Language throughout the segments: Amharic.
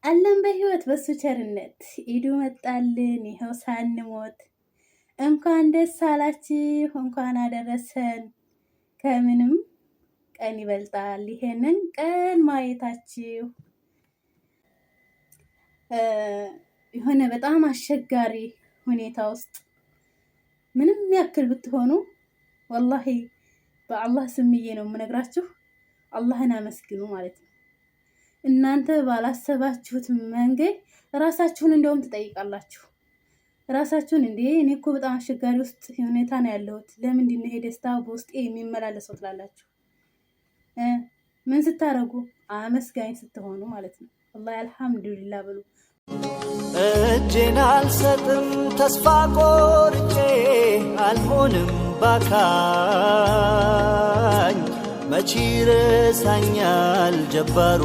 አለን በህይወት በሱ ቸርነት ኢዱ መጣልን ይኸው ሳንሞት። እንኳን ደስ አላችሁ እንኳን አደረሰን። ከምንም ቀን ይበልጣል ይሄንን ቀን ማየታችሁ። የሆነ በጣም አስቸጋሪ ሁኔታ ውስጥ ምንም ያክል ብትሆኑ ወላሂ በአላህ ስምዬ ነው የምነግራችሁ፣ አላህን አመስግኑ ማለት ነው። እናንተ ባላሰባችሁት መንገድ ራሳችሁን እንደውም ትጠይቃላችሁ። ራሳችሁን እንዴ እኔ እኮ በጣም አስቸጋሪ ውስጥ ሁኔታ ነው ያለሁት፣ ለምንድን ነው ይሄ ደስታ በውስጤ የሚመላለሰው ትላላችሁ። ምን ስታረጉ? አመስጋኝ ስትሆኑ ማለት ነው። ወላሂ አልሐምዱሊላህ በሉ። እጄን አልሰጥም ተስፋ ቆርጬ አልሆንም ባካኝ፣ መቼ ረሳኛል ጀባሩ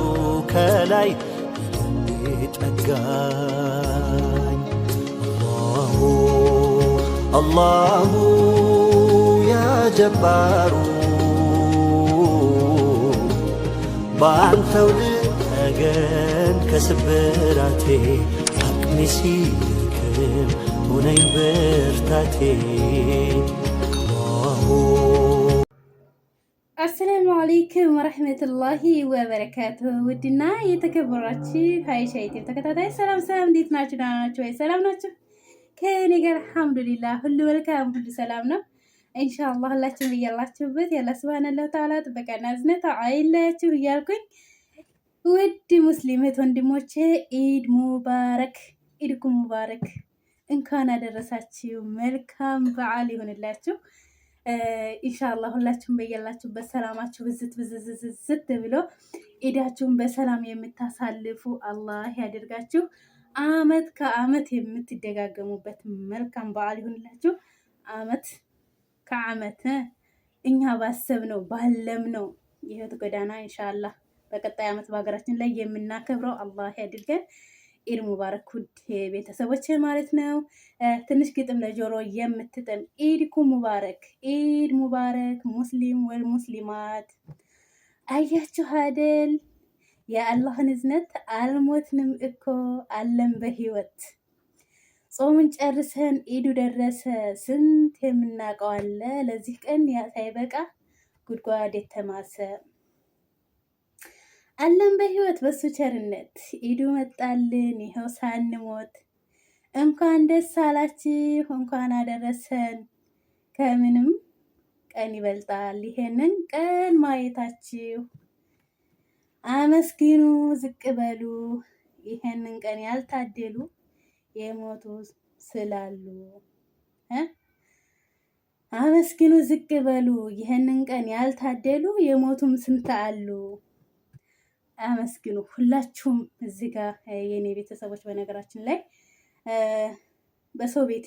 ከላይ ጠጋኝ። አላሁ ያ ጀባሩ በአንተው ልጠገን ከስብራቴ፣ አቅሜ ሲደክም ሁነኝ ብርታቴ። አሰላሙ አለይኩም ወረህመቱላሂ ወበረካቱ። ውድና የተከበራችሁ ሀይሻ ዩቲዩብ ተከታታይ ሰላም ሰላም፣ እንዴት ናችሁ? ደህና ናችሁ ወይ? ሰላም ናችሁ? ከእኔ ጋር አልሐምዱሊላህ ሁሉ መልካም ሁሉ ሰላም ነው። ኢንሻአላህ ሁላችሁም እያላችሁበት ያለ ሱብሃነላሁ ተዓላ ጥበቃና እዝነት አይለያችሁ እያልኩኝ ውድ ሙስሊም እህት ወንድሞቼ ኢድ ሙባረክ፣ ኢድኩም ሙባረክ፣ እንኳን አደረሳችሁ። መልካም በዓል ይሆንላችሁ። ኢንሻአላህ ሁላችሁም በያላችሁበት ሰላማችሁ ብዝት ብሎ ኢዳችሁን በሰላም የምታሳልፉ አላህ ያደርጋችሁ። አመት ከአመት የምትደጋገሙበት መልካም በዓል ይሆንላችሁ። አመት ከአመት እኛ ባሰብነው ባለምነው የህይወት ጎዳና ኢንሻአላህ በቀጣይ አመት በሀገራችን ላይ የምናከብረው አላህ ያድርገን። ኢድ ሙባረክ ውድ ቤተሰቦች ማለት ነው። ትንሽ ግጥም ለጆሮ የምትጥም ኢድኩም ሙባረክ፣ ኢድ ሙባረክ ሙስሊም ወል ሙስሊማት። አያችሁ አይደል የአላህን እዝነት፣ አልሞትንም እኮ አለን በህይወት። ጾምን ጨርሰን ኢዱ ደረሰ፣ ስንት የምናውቀው አለ ለዚህ ቀን ሳይበቃ ጉድጓድ የተማሰ። አለን በህይወት በሱ ቸርነት ኢዱ መጣልን ይኸው ሳንሞት። እንኳን ደስ አላችሁ እንኳን አደረሰን። ከምንም ቀን ይበልጣል ይሄንን ቀን ማየታችሁ። አመስግኑ ዝቅ በሉ ይሄንን ቀን ያልታደሉ የሞቱ ስላሉ። አመስግኑ ዝቅ በሉ ይሄንን ቀን ያልታደሉ የሞቱም ስንት አሉ። አመስግኑ ሁላችሁም እዚህ ጋር የኔ ቤተሰቦች። በነገራችን ላይ በሰው ቤት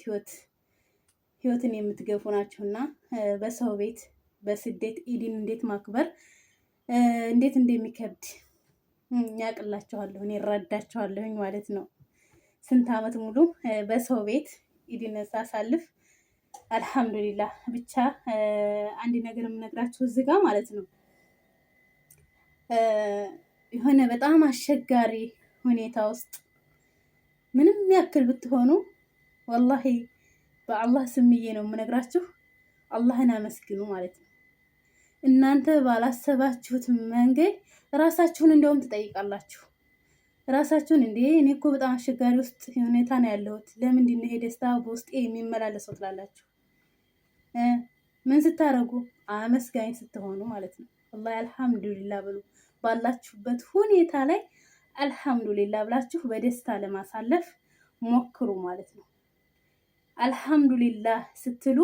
ህይወትን የምትገፉ ናችሁና በሰው ቤት በስደት ኢድን እንዴት ማክበር እንዴት እንደሚከብድ ያቅላችኋለሁ፣ እኔ እረዳችኋለሁኝ ማለት ነው። ስንት አመት ሙሉ በሰው ቤት ኢድን ሳሳልፍ አልሐምዱሊላህ። ብቻ አንድ ነገር የምነግራችሁ እዚህ ጋር ማለት ነው የሆነ በጣም አስቸጋሪ ሁኔታ ውስጥ ምንም ያክል ብትሆኑ ወላሂ በአላህ ስምዬ ነው የምነግራችሁ፣ አላህን አመስግኑ ማለት ነው። እናንተ ባላሰባችሁት መንገድ ራሳችሁን እንደውም ትጠይቃላችሁ። ራሳችሁን እንዴ እኔ እኮ በጣም አስቸጋሪ ውስጥ ሁኔታ ነው ያለሁት፣ ለምንድን ነው ይሄ ደስታ በውስጤ የሚመላለሰው ትላላችሁ። ምን ስታረጉ? አመስጋኝ ስትሆኑ ማለት ነው። ወላሂ አልሐምዱሊላህ በሉ። ባላችሁበት ሁኔታ ላይ አልሐምዱሊላህ ብላችሁ በደስታ ለማሳለፍ ሞክሩ ማለት ነው። አልሐምዱሊላህ ስትሉ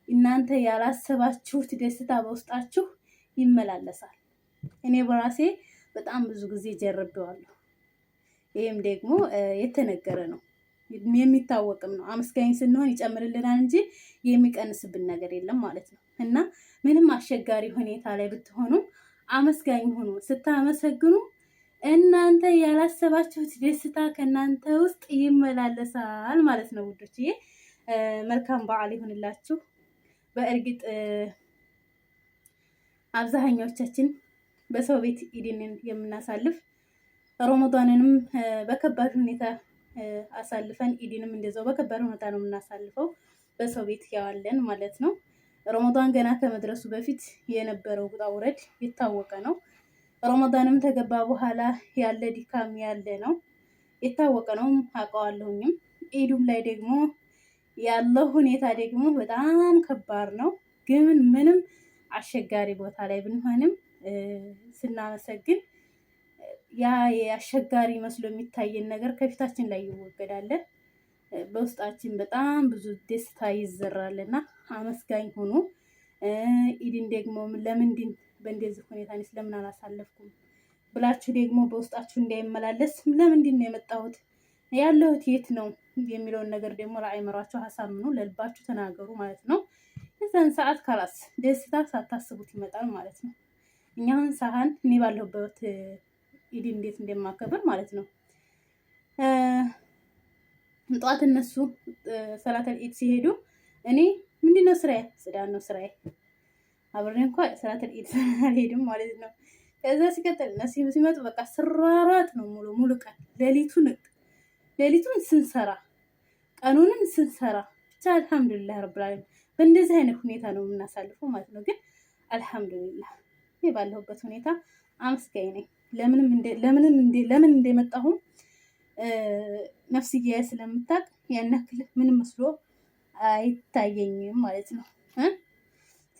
እናንተ ያላሰባችሁት ደስታ በውስጣችሁ ይመላለሳል። እኔ በራሴ በጣም ብዙ ጊዜ ጀርቤዋለሁ። ይህም ደግሞ የተነገረ ነው የሚታወቅም ነው። አመስጋኝ ስንሆን ይጨምርልናል እንጂ የሚቀንስብን ነገር የለም ማለት ነው። እና ምንም አስቸጋሪ ሁኔታ ላይ ብትሆኑ አመስጋኝ ሆኑ። ስታመሰግኑ እናንተ ያላሰባችሁት ደስታ ከእናንተ ውስጥ ይመላለሳል ማለት ነው ውዶችዬ። መልካም በዓል ይሁንላችሁ። በእርግጥ አብዛኛዎቻችን በሰው ቤት ኢድንን የምናሳልፍ ረመዳንንም በከባድ ሁኔታ አሳልፈን ኢድንም እንደዛው በከባድ ሁኔታ ነው የምናሳልፈው። በሰው ቤት ያዋለን ማለት ነው። ረመዳን ገና ከመድረሱ በፊት የነበረው ውጣ ውረድ የታወቀ ነው። ረመዳንም ተገባ በኋላ ያለ ድካም ያለ ነው የታወቀ ነው፣ አውቀዋለሁኝም። ኢዱም ላይ ደግሞ ያለው ሁኔታ ደግሞ በጣም ከባድ ነው። ግን ምንም አስቸጋሪ ቦታ ላይ ብንሆንም ስናመሰግን ያ አስቸጋሪ መስሎ የሚታየን ነገር ከፊታችን ላይ ይወገዳል። በውስጣችን በጣም ብዙ ደስታ ይዘራልና አመስጋኝ ሆኖ ኢድን ደግሞ ለምንድን በእንደዚህ ሁኔታ ስለምን አላሳለፍኩም ብላችሁ ደግሞ በውስጣችሁ እንዳይመላለስ ለምንድን ነው የመጣሁት ያለሁት የት ነው የሚለውን ነገር ደግሞ ለአይምሯችሁ አሳምኑ፣ ለልባችሁ ተናገሩ ማለት ነው። የዛን ሰዓት ካላስ ደስታ ሳታስቡት ይመጣል ማለት ነው። እኛውን ሳህን እኔ ባለሁበት ኢድ እንዴት እንደማከብር ማለት ነው። ጠዋት እነሱ ሰላተል ኢድ ሲሄዱ እኔ ምንድነው ስራዬ ጽዳት ነው ስራዬ። አብሬ እንኳን ሰላተል ኢድ አልሄድም ማለት ነው። ከዛ ሲቀጥል እነሱ ሲመጡ በቃ ስራራት ነው ሙሉ ቀን ሌሊቱን ስንሰራ ቀኑንም ስንሰራ ብቻ አልሐምዱሊላህ ረብል ዓለሚን በእንደዚህ አይነት ሁኔታ ነው የምናሳልፈው ማለት ነው። ግን አልሐምዱሊላህ እኔ ባለሁበት ሁኔታ አመስጋኝ ነኝ። ለምን እንደመጣሁም ነፍስዬ ስለምታውቅ ያን ያክል ምንም መስሎ አይታየኝም ማለት ነው።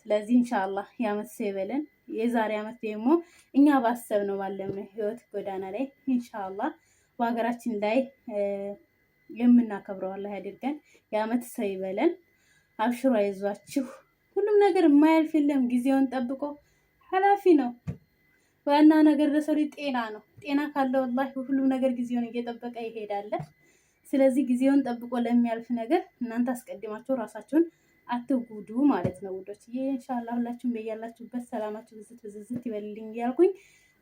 ስለዚህ ኢንሻአላህ የዓመት ሰው ይበለን። የዛሬ ዓመት ደግሞ እኛ ባሰብነው ባለምነው ህይወት ጎዳና ላይ ኢንሻአላህ በሀገራችን ላይ የምናከብረው አላህ ያድርገን። የዓመት ሰው ይበለን። አብሽሩ፣ አይዟችሁ። ሁሉም ነገር የማያልፍ የለም። ጊዜውን ጠብቆ ኃላፊ ነው። ዋና ነገር ለሰው ልጅ ጤና ነው። ጤና ካለ ወላሂ ሁሉም ነገር ጊዜውን እየጠበቀ ይሄዳል። ስለዚህ ጊዜውን ጠብቆ ለሚያልፍ ነገር እናንተ አስቀድማችሁ ራሳችሁን አትጉዱ ማለት ነው ውዶች። ኢንሻአላህ ሁላችሁም በያላችሁበት ሰላማችሁ ብዝት ይበልልኝ እያልኩኝ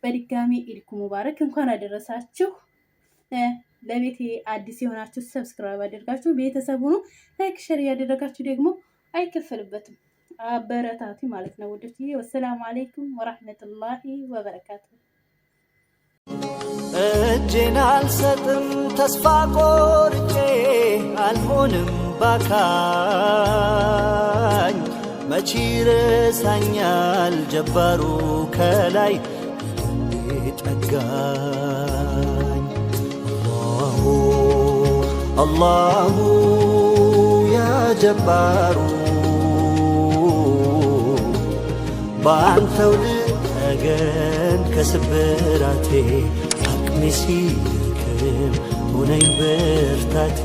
በድጋሚ ኢድ ሙባረክ እንኳን አደረሳችሁ። ለቤቴ አዲስ የሆናችሁ ሰብስክራይብ አድርጋችሁ ቤተሰብ ሁኑ። ላይክ ሼር ያደረጋችሁ ደግሞ አይከፈልበትም፣ አበረታቱ ማለት ነው ውዶች። ወሰላሙ አለይኩም ወራህመቱላሂ ወበረካቱ። እጄን አልሰጥም ተስፋ ቆርጬ አልሆንም ባካኝ መቼ ረሳኛል ጀባሩ ከላይ ጠጋኝ። አላሁ ያ ጀባሩ በአንተው ልጠገን ከስብራቴ አቅሜ ሲደክም ሁነኝ ብርታቴ